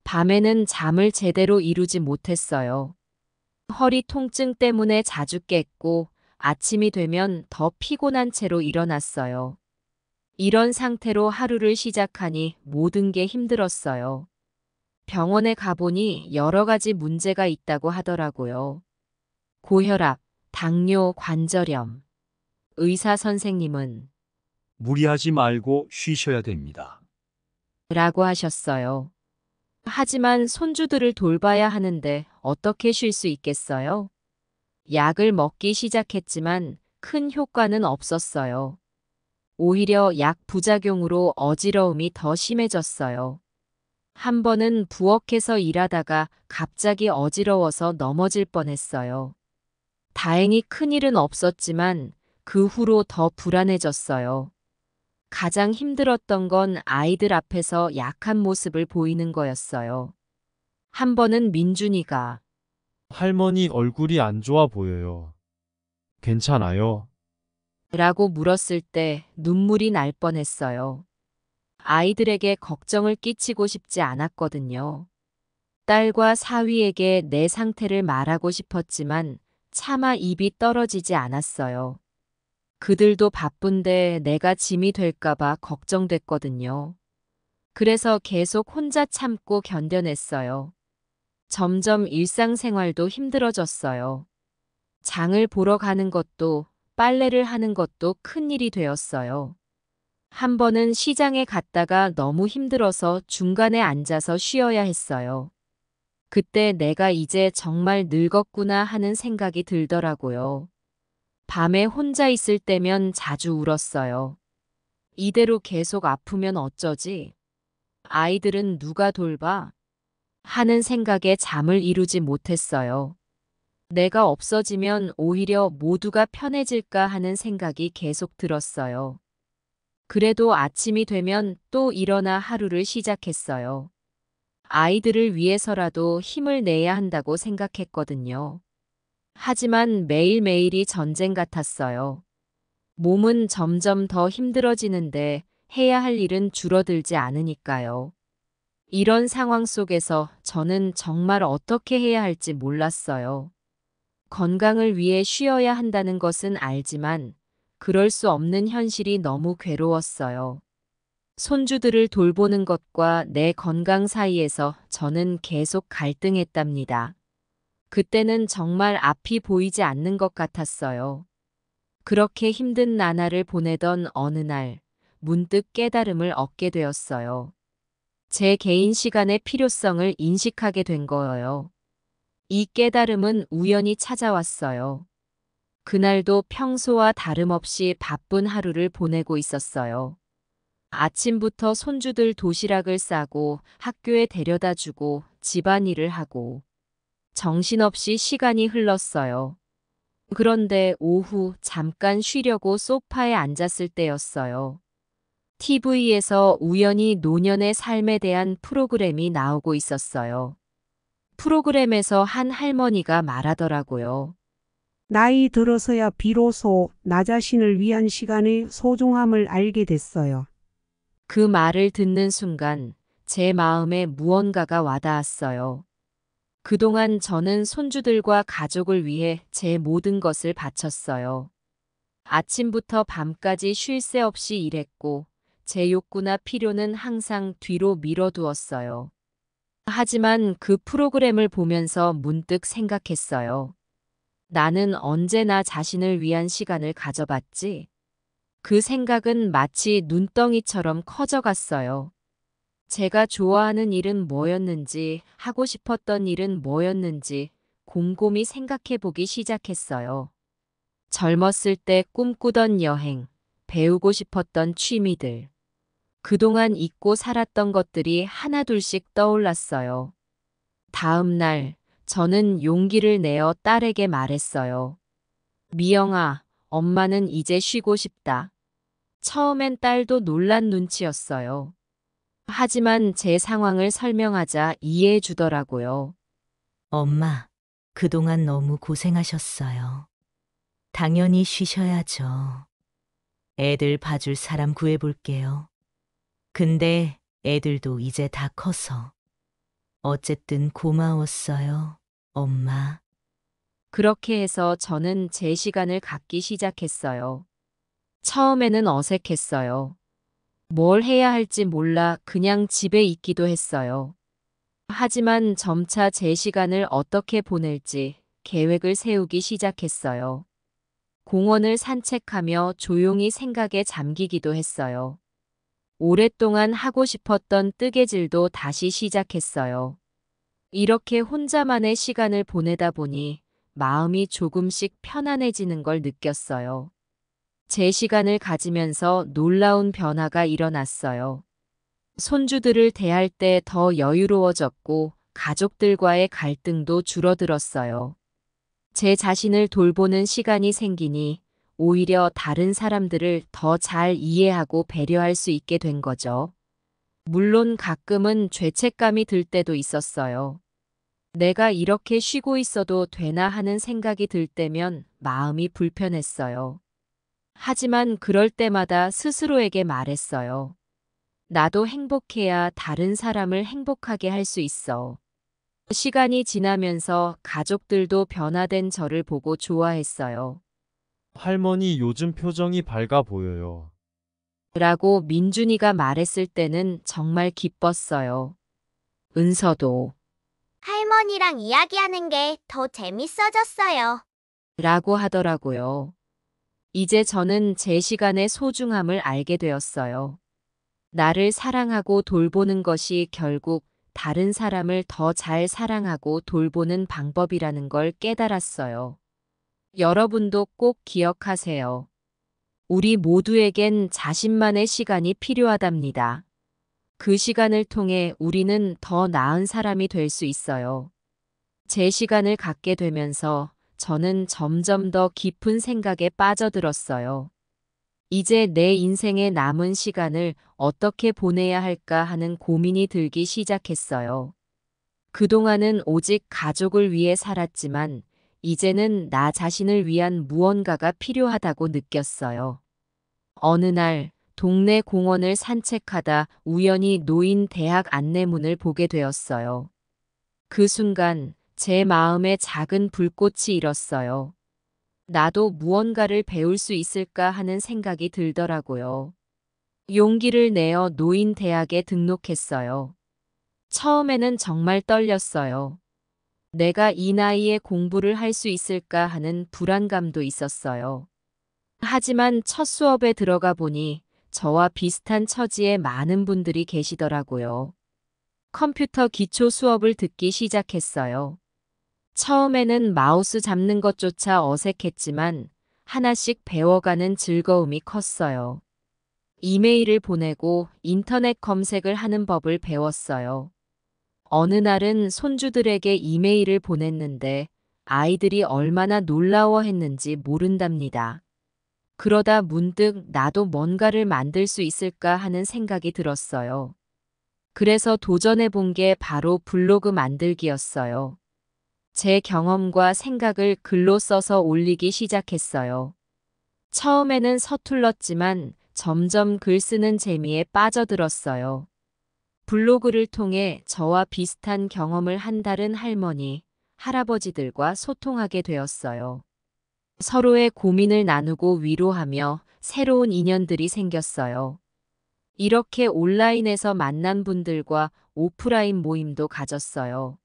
밤에는 잠을 제대로 이루지 못했어요. 허리 통증 때문에 자주 깼고 아침이 되면 더 피곤한 채로 일어났어요. 이런 상태로 하루를 시작하니 모든 게 힘들었어요. 병원에 가보니 여러 가지 문제가 있다고 하더라고요. 고혈압, 당뇨, 관절염. 의사 선생님은 무리하지 말고 쉬셔야 됩니다. 라고 하셨어요. 하지만 손주들을 돌봐야 하는데 어떻게 쉴 수 있겠어요? 약을 먹기 시작했지만 큰 효과는 없었어요. 오히려 약 부작용으로 어지러움이 더 심해졌어요. 한 번은 부엌에서 일하다가 갑자기 어지러워서 넘어질 뻔했어요. 다행히 큰일은 없었지만 그 후로 더 불안해졌어요. 가장 힘들었던 건 아이들 앞에서 약한 모습을 보이는 거였어요. 한 번은 민준이가 할머니 얼굴이 안 좋아 보여요. 괜찮아요? 라고 물었을 때 눈물이 날 뻔했어요. 아이들에게 걱정을 끼치고 싶지 않았거든요. 딸과 사위에게 내 상태를 말하고 싶었지만 차마 입이 떨어지지 않았어요. 그들도 바쁜데 내가 짐이 될까봐 걱정됐거든요. 그래서 계속 혼자 참고 견뎌냈어요. 점점 일상생활도 힘들어졌어요. 장을 보러 가는 것도 빨래를 하는 것도 큰일이 되었어요. 한 번은 시장에 갔다가 너무 힘들어서 중간에 앉아서 쉬어야 했어요. 그때 내가 이제 정말 늙었구나 하는 생각이 들더라고요. 밤에 혼자 있을 때면 자주 울었어요. 이대로 계속 아프면 어쩌지? 아이들은 누가 돌봐? 하는 생각에 잠을 이루지 못했어요. 내가 없어지면 오히려 모두가 편해질까 하는 생각이 계속 들었어요. 그래도 아침이 되면 또 일어나 하루를 시작했어요. 아이들을 위해서라도 힘을 내야 한다고 생각했거든요. 하지만 매일매일이 전쟁 같았어요. 몸은 점점 더 힘들어지는데 해야 할 일은 줄어들지 않으니까요. 이런 상황 속에서 저는 정말 어떻게 해야 할지 몰랐어요. 건강을 위해 쉬어야 한다는 것은 알지만 그럴 수 없는 현실이 너무 괴로웠어요. 손주들을 돌보는 것과 내 건강 사이에서 저는 계속 갈등했답니다. 그때는 정말 앞이 보이지 않는 것 같았어요. 그렇게 힘든 나날을 보내던 어느 날 문득 깨달음을 얻게 되었어요. 제 개인 시간의 필요성을 인식하게 된 거예요. 이 깨달음은 우연히 찾아왔어요. 그날도 평소와 다름없이 바쁜 하루를 보내고 있었어요. 아침부터 손주들 도시락을 싸고 학교에 데려다 주고 집안일을 하고 정신없이 시간이 흘렀어요. 그런데 오후 잠깐 쉬려고 소파에 앉았을 때였어요. TV에서 우연히 노년의 삶에 대한 프로그램이 나오고 있었어요. 프로그램에서 한 할머니가 말하더라고요. 나이 들어서야 비로소 나 자신을 위한 시간의 소중함을 알게 됐어요. 그 말을 듣는 순간 제 마음에 무언가가 와닿았어요. 그동안 저는 손주들과 가족을 위해 제 모든 것을 바쳤어요. 아침부터 밤까지 쉴 새 없이 일했고 제 욕구나 필요는 항상 뒤로 미뤄두었어요. 하지만 그 프로그램을 보면서 문득 생각했어요. 나는 언제 나 자신을 위한 시간을 가져봤지? 그 생각은 마치 눈덩이처럼 커져갔어요. 제가 좋아하는 일은 뭐였는지, 하고 싶었던 일은 뭐였는지 곰곰이 생각해보기 시작했어요. 젊었을 때 꿈꾸던 여행, 배우고 싶었던 취미들, 그동안 잊고 살았던 것들이 하나둘씩 떠올랐어요. 다음 날, 저는 용기를 내어 딸에게 말했어요. 미영아, 엄마는 이제 쉬고 싶다. 처음엔 딸도 놀란 눈치였어요. 하지만 제 상황을 설명하자 이해해 주더라고요. 엄마, 그동안 너무 고생하셨어요. 당연히 쉬셔야죠. 애들 봐줄 사람 구해볼게요. 근데 애들도 이제 다 커서. 어쨌든 고마웠어요, 엄마. 그렇게 해서 저는 제 시간을 갖기 시작했어요. 처음에는 어색했어요. 뭘 해야 할지 몰라 그냥 집에 있기도 했어요. 하지만 점차 제 시간을 어떻게 보낼지 계획을 세우기 시작했어요. 공원을 산책하며 조용히 생각에 잠기기도 했어요. 오랫동안 하고 싶었던 뜨개질도 다시 시작했어요. 이렇게 혼자만의 시간을 보내다 보니 마음이 조금씩 편안해지는 걸 느꼈어요. 제 시간을 가지면서 놀라운 변화가 일어났어요. 손주들을 대할 때 더 여유로워졌고 가족들과의 갈등도 줄어들었어요. 제 자신을 돌보는 시간이 생기니 오히려 다른 사람들을 더 잘 이해하고 배려할 수 있게 된 거죠. 물론 가끔은 죄책감이 들 때도 있었어요. 내가 이렇게 쉬고 있어도 되나 하는 생각이 들 때면 마음이 불편했어요. 하지만 그럴 때마다 스스로에게 말했어요. 나도 행복해야 다른 사람을 행복하게 할 수 있어. 시간이 지나면서 가족들도 변화된 저를 보고 좋아했어요. 할머니 요즘 표정이 밝아 보여요. 라고 민준이가 말했을 때는 정말 기뻤어요. 은서도 할머니랑 이야기하는 게 더 재밌어졌어요. 라고 하더라고요. 이제 저는 제 시간의 소중함을 알게 되었어요. 나를 사랑하고 돌보는 것이 결국 다른 사람을 더 잘 사랑하고 돌보는 방법이라는 걸 깨달았어요. 여러분도 꼭 기억하세요. 우리 모두에겐 자신만의 시간이 필요하답니다. 그 시간을 통해 우리는 더 나은 사람이 될 수 있어요. 제 시간을 갖게 되면서 저는 점점 더 깊은 생각에 빠져들었어요. 이제 내 인생의 남은 시간을 어떻게 보내야 할까 하는 고민이 들기 시작했어요. 그동안은 오직 가족을 위해 살았지만 이제는 나 자신을 위한 무언가가 필요하다고 느꼈어요. 어느 날 동네 공원을 산책하다 우연히 놓인 대학 안내문을 보게 되었어요. 그 순간 제 마음에 작은 불꽃이 일었어요. 나도 무언가를 배울 수 있을까 하는 생각이 들더라고요. 용기를 내어 노인 대학에 등록했어요. 처음에는 정말 떨렸어요. 내가 이 나이에 공부를 할 수 있을까 하는 불안감도 있었어요. 하지만 첫 수업에 들어가 보니 저와 비슷한 처지의 많은 분들이 계시더라고요. 컴퓨터 기초 수업을 듣기 시작했어요. 처음에는 마우스 잡는 것조차 어색했지만 하나씩 배워가는 즐거움이 컸어요. 이메일을 보내고 인터넷 검색을 하는 법을 배웠어요. 어느 날은 손주들에게 이메일을 보냈는데 아이들이 얼마나 놀라워했는지 모른답니다. 그러다 문득 나도 뭔가를 만들 수 있을까 하는 생각이 들었어요. 그래서 도전해 본 게 바로 블로그 만들기였어요. 제 경험과 생각을 글로 써서 올리기 시작했어요. 처음에는 서툴렀지만 점점 글 쓰는 재미에 빠져들었어요. 블로그를 통해 저와 비슷한 경험을 한 다른 할머니, 할아버지들과 소통하게 되었어요. 서로의 고민을 나누고 위로하며 새로운 인연들이 생겼어요. 이렇게 온라인에서 만난 분들과 오프라인 모임도 가졌어요.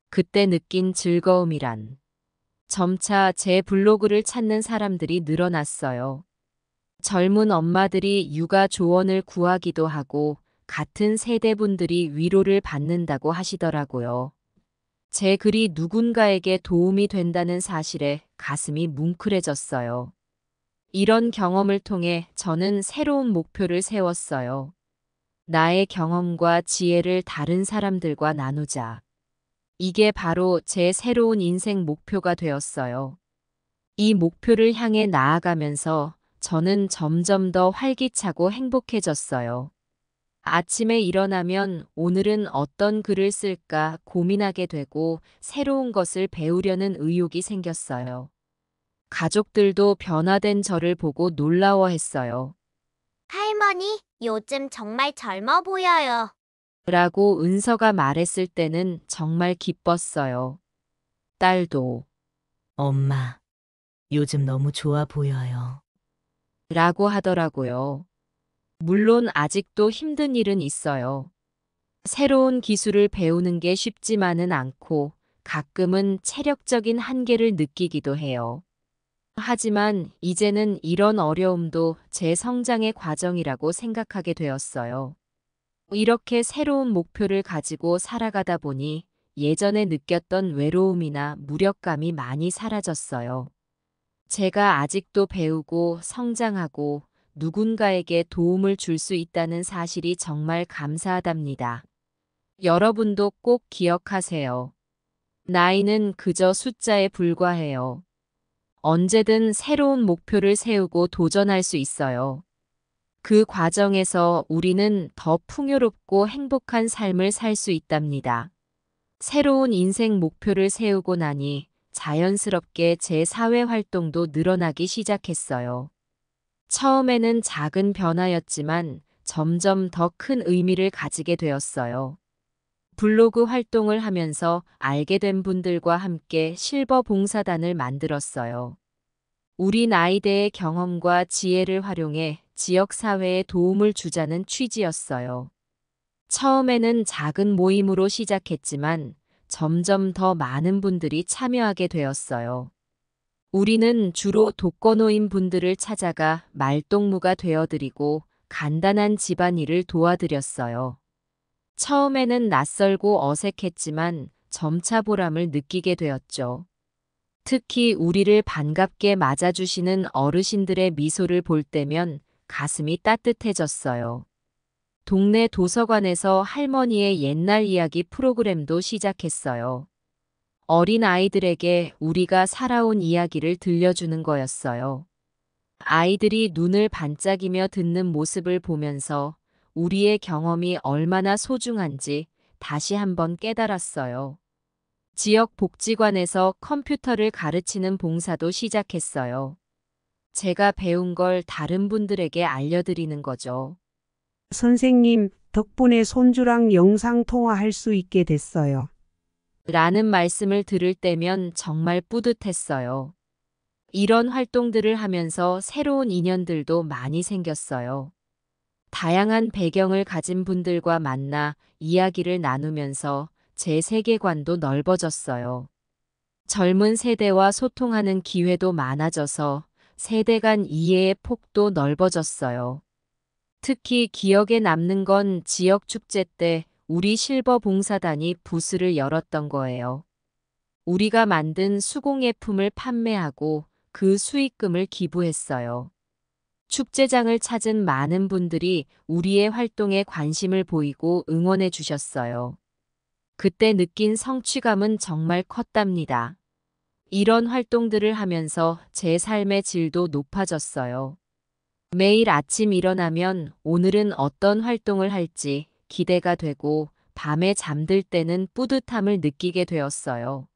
그때 느낀 즐거움이란 점차 제 블로그를 찾는 사람들이 늘어났어요. 젊은 엄마들이 육아 조언을 구하기도 하고 같은 세대분들이 위로를 받는다고 하시더라고요. 제 글이 누군가에게 도움이 된다는 사실에 가슴이 뭉클해졌어요. 이런 경험을 통해 저는 새로운 목표를 세웠어요. 나의 경험과 지혜를 다른 사람들과 나누자. 이게 바로 제 새로운 인생 목표가 되었어요. 이 목표를 향해 나아가면서 저는 점점 더 활기차고 행복해졌어요. 아침에 일어나면 오늘은 어떤 글을 쓸까 고민하게 되고 새로운 것을 배우려는 의욕이 생겼어요. 가족들도 변화된 저를 보고 놀라워했어요. 할머니, 요즘 정말 젊어 보여요. 라고 은서가 말했을 때는 정말 기뻤어요. 딸도 엄마, 요즘 너무 좋아 보여요. 라고 하더라고요. 물론 아직도 힘든 일은 있어요. 새로운 기술을 배우는 게 쉽지만은 않고 가끔은 체력적인 한계를 느끼기도 해요. 하지만 이제는 이런 어려움도 제 성장의 과정이라고 생각하게 되었어요. 이렇게 새로운 목표를 가지고 살아가다 보니 예전에 느꼈던 외로움이나 무력감이 많이 사라졌어요. 제가 아직도 배우고 성장하고 누군가에게 도움을 줄 수 있다는 사실이 정말 감사하답니다. 여러분도 꼭 기억하세요. 나이는 그저 숫자에 불과해요. 언제든 새로운 목표를 세우고 도전할 수 있어요. 그 과정에서 우리는 더 풍요롭고 행복한 삶을 살 수 있답니다. 새로운 인생 목표를 세우고 나니 자연스럽게 제 사회 활동도 늘어나기 시작했어요. 처음에는 작은 변화였지만 점점 더 큰 의미를 가지게 되었어요. 블로그 활동을 하면서 알게 된 분들과 함께 실버 봉사단을 만들었어요. 우리 나이대의 경험과 지혜를 활용해 지역사회에 도움을 주자는 취지였어요. 처음에는 작은 모임으로 시작했지만 점점 더 많은 분들이 참여하게 되었어요. 우리는 주로 독거노인 분들을 찾아가 말동무가 되어드리고 간단한 집안일을 도와드렸어요. 처음에는 낯설고 어색했지만 점차 보람을 느끼게 되었죠. 특히 우리를 반갑게 맞아주시는 어르신들의 미소를 볼 때면 가슴이 따뜻해졌어요. 동네 도서관에서 할머니의 옛날 이야기 프로그램도 시작했어요. 어린 아이들에게 우리가 살아온 이야기를 들려주는 거였어요. 아이들이 눈을 반짝이며 듣는 모습을 보면서 우리의 경험이 얼마나 소중한지 다시 한번 깨달았어요. 지역 복지관에서 컴퓨터를 가르치는 봉사도 시작했어요. 제가 배운 걸 다른 분들에게 알려드리는 거죠. 선생님, 덕분에 손주랑 영상 통화할 수 있게 됐어요. 라는 말씀을 들을 때면 정말 뿌듯했어요. 이런 활동들을 하면서 새로운 인연들도 많이 생겼어요. 다양한 배경을 가진 분들과 만나 이야기를 나누면서 제 세계관도 넓어졌어요. 젊은 세대와 소통하는 기회도 많아져서 세대 간 이해의 폭도 넓어졌어요. 특히 기억에 남는 건 지역 축제 때 우리 실버 봉사단이 부스를 열었던 거예요. 우리가 만든 수공예품을 판매하고 그 수익금을 기부했어요. 축제장을 찾은 많은 분들이 우리의 활동에 관심을 보이고 응원해 주셨어요. 그때 느낀 성취감은 정말 컸답니다. 이런 활동들을 하면서 제 삶의 질도 높아졌어요. 매일 아침 일어나면 오늘은 어떤 활동을 할지 기대가 되고 밤에 잠들 때는 뿌듯함을 느끼게 되었어요.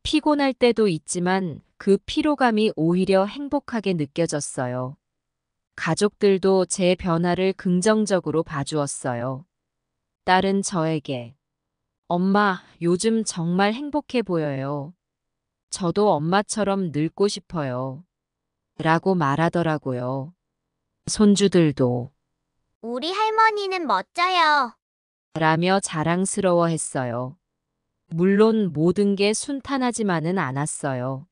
피곤할 때도 있지만 그 피로감이 오히려 행복하게 느껴졌어요. 가족들도 제 변화를 긍정적으로 봐주었어요. 딸은 저에게 엄마, 요즘 정말 행복해 보여요. 저도 엄마처럼 늙고 싶어요. 라고 말하더라고요. 손주들도 우리 할머니는 멋져요. 라며 자랑스러워 했어요. 물론 모든 게 순탄하지만은 않았어요.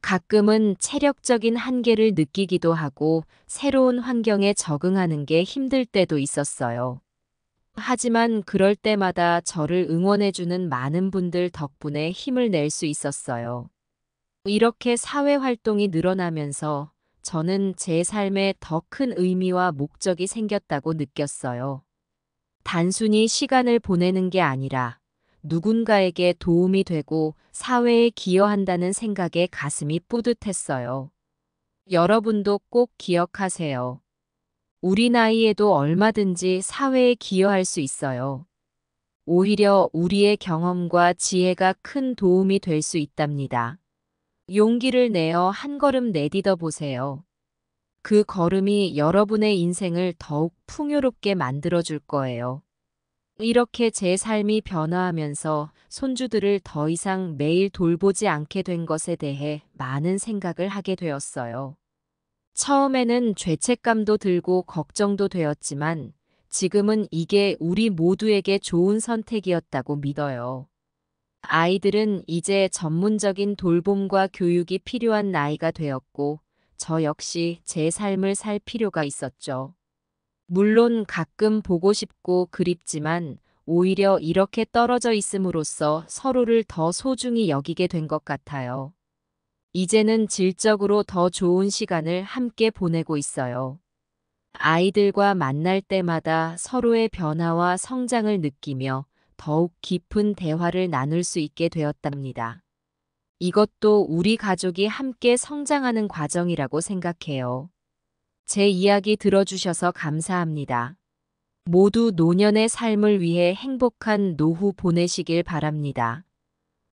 가끔은 체력적인 한계를 느끼기도 하고 새로운 환경에 적응하는 게 힘들 때도 있었어요. 하지만 그럴 때마다 저를 응원해주는 많은 분들 덕분에 힘을 낼 수 있었어요. 이렇게 사회 활동이 늘어나면서 저는 제 삶에 더 큰 의미와 목적이 생겼다고 느꼈어요. 단순히 시간을 보내는 게 아니라 누군가에게 도움이 되고 사회에 기여한다는 생각에 가슴이 뿌듯했어요. 여러분도 꼭 기억하세요. 우리 나이에도 얼마든지 사회에 기여할 수 있어요. 오히려 우리의 경험과 지혜가 큰 도움이 될 수 있답니다. 용기를 내어 한 걸음 내딛어 보세요. 그 걸음이 여러분의 인생을 더욱 풍요롭게 만들어줄 거예요. 이렇게 제 삶이 변화하면서 손주들을 더 이상 매일 돌보지 않게 된 것에 대해 많은 생각을 하게 되었어요. 처음에는 죄책감도 들고 걱정도 되었지만 지금은 이게 우리 모두에게 좋은 선택이었다고 믿어요. 아이들은 이제 전문적인 돌봄과 교육이 필요한 나이가 되었고 저 역시 제 삶을 살 필요가 있었죠. 물론 가끔 보고 싶고 그립지만 오히려 이렇게 떨어져 있음으로써 서로를 더 소중히 여기게 된 것 같아요. 이제는 질적으로 더 좋은 시간을 함께 보내고 있어요. 아이들과 만날 때마다 서로의 변화와 성장을 느끼며 더욱 깊은 대화를 나눌 수 있게 되었답니다. 이것도 우리 가족이 함께 성장하는 과정이라고 생각해요. 제 이야기 들어주셔서 감사합니다. 모두 노년의 삶을 위해 행복한 노후 보내시길 바랍니다.